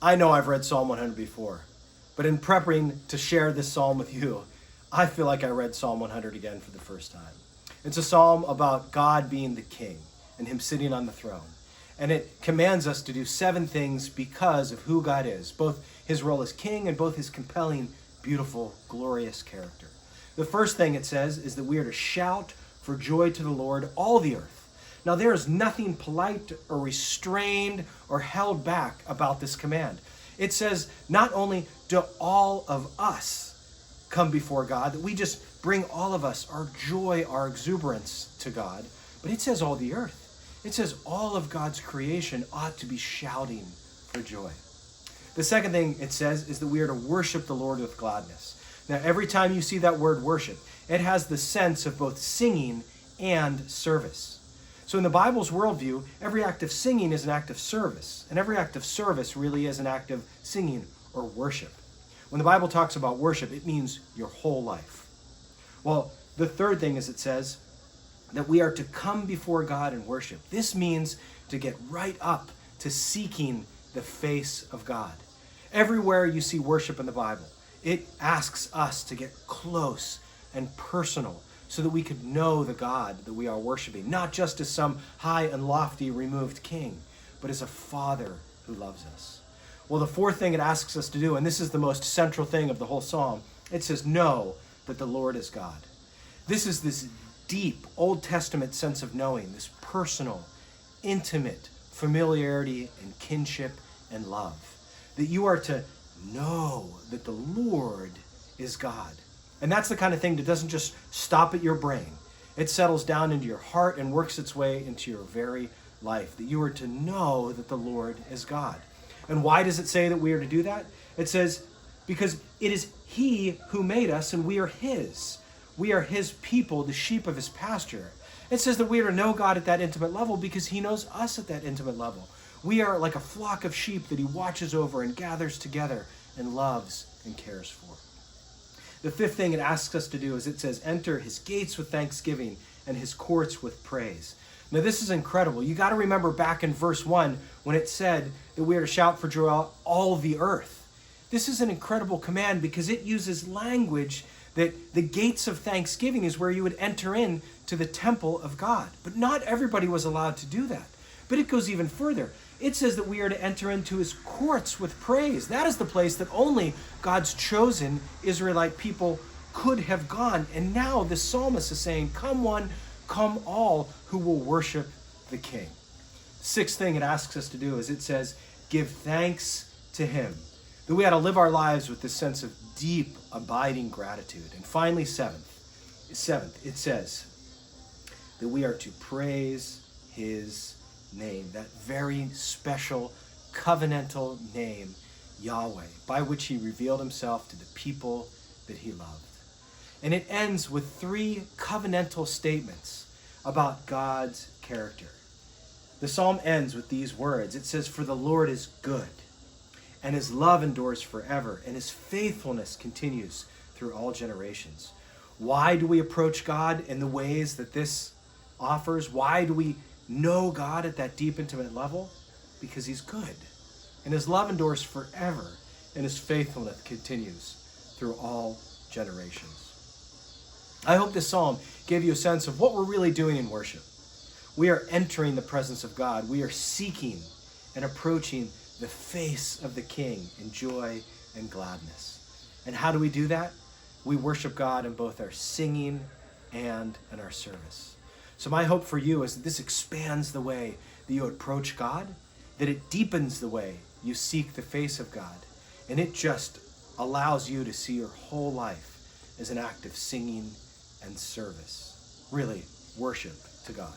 I know I've read Psalm 100 before, but in preparing to share this psalm with you, I feel like I read Psalm 100 again for the first time. It's a psalm about God being the king and him sitting on the throne. And it commands us to do 7 things because of who God is, both his role as king and both his compelling, beautiful, glorious character. The first thing it says is that we are to shout for joy to the Lord, all the earth. Now, there is nothing polite or restrained or held back about this command. It says not only do all of us come before God, that we just bring all of us, our joy, our exuberance to God, but it says all the earth. It says all of God's creation ought to be shouting for joy. The second thing it says is that we are to worship the Lord with gladness. Now, every time you see that word worship, it has the sense of both singing and service. So in the Bible's worldview, every act of singing is an act of service, and every act of service really is an act of singing or worship. When the Bible talks about worship, it means your whole life. Well, the third thing is it says that we are to come before God and worship. This means to get right up to seeking the face of God. Everywhere you see worship in the Bible, it asks us to get close and personal so that we could know the God that we are worshiping, not just as some high and lofty removed king, but as a father who loves us. Well, the fourth thing it asks us to do, and this is the most central thing of the whole psalm, it says, know that the Lord is God. This is this deep Old Testament sense of knowing, this personal, intimate familiarity and kinship and love. That you are to know that the Lord is God. And that's the kind of thing that doesn't just stop at your brain. It settles down into your heart and works its way into your very life. That you are to know that the Lord is God. And why does it say that we are to do that? It says, because it is he who made us and we are his. We are his people, the sheep of his pasture. It says that we are to know God at that intimate level because he knows us at that intimate level. We are like a flock of sheep that he watches over and gathers together and loves and cares for. The fifth thing it asks us to do is it says, enter his gates with thanksgiving and his courts with praise. Now this is incredible. You got to remember back in verse 1 when it said that we are to shout for joy all the earth. This is an incredible command because it uses language that the gates of thanksgiving is where you would enter in to the temple of God. But not everybody was allowed to do that. But it goes even further. It says that we are to enter into his courts with praise. That is the place that only God's chosen Israelite people could have gone. And now the psalmist is saying, come one, come all who will worship the King. Sixth thing it asks us to do is it says, give thanks to him. That we ought to live our lives with this sense of deep, abiding gratitude. And finally, seventh, it says that we are to praise his name, that very special covenantal name, Yahweh, by which he revealed himself to the people that he loved. And it ends with 3 covenantal statements about God's character. The psalm ends with these words. It says, for the Lord is good, and his love endures forever, and his faithfulness continues through all generations. Why do we approach God in the ways that this offers? Why do we know God at that deep, intimate level? Because he's good, and his love endures forever, and his faithfulness continues through all generations. I hope this psalm gave you a sense of what we're really doing in worship. We are entering the presence of God. We are seeking and approaching the face of the King in joy and gladness. And how do we do that? We worship God in both our singing and in our service. So my hope for you is that this expands the way that you approach God, that it deepens the way you seek the face of God, and it just allows you to see your whole life as an act of singing and service. Really, worship to God.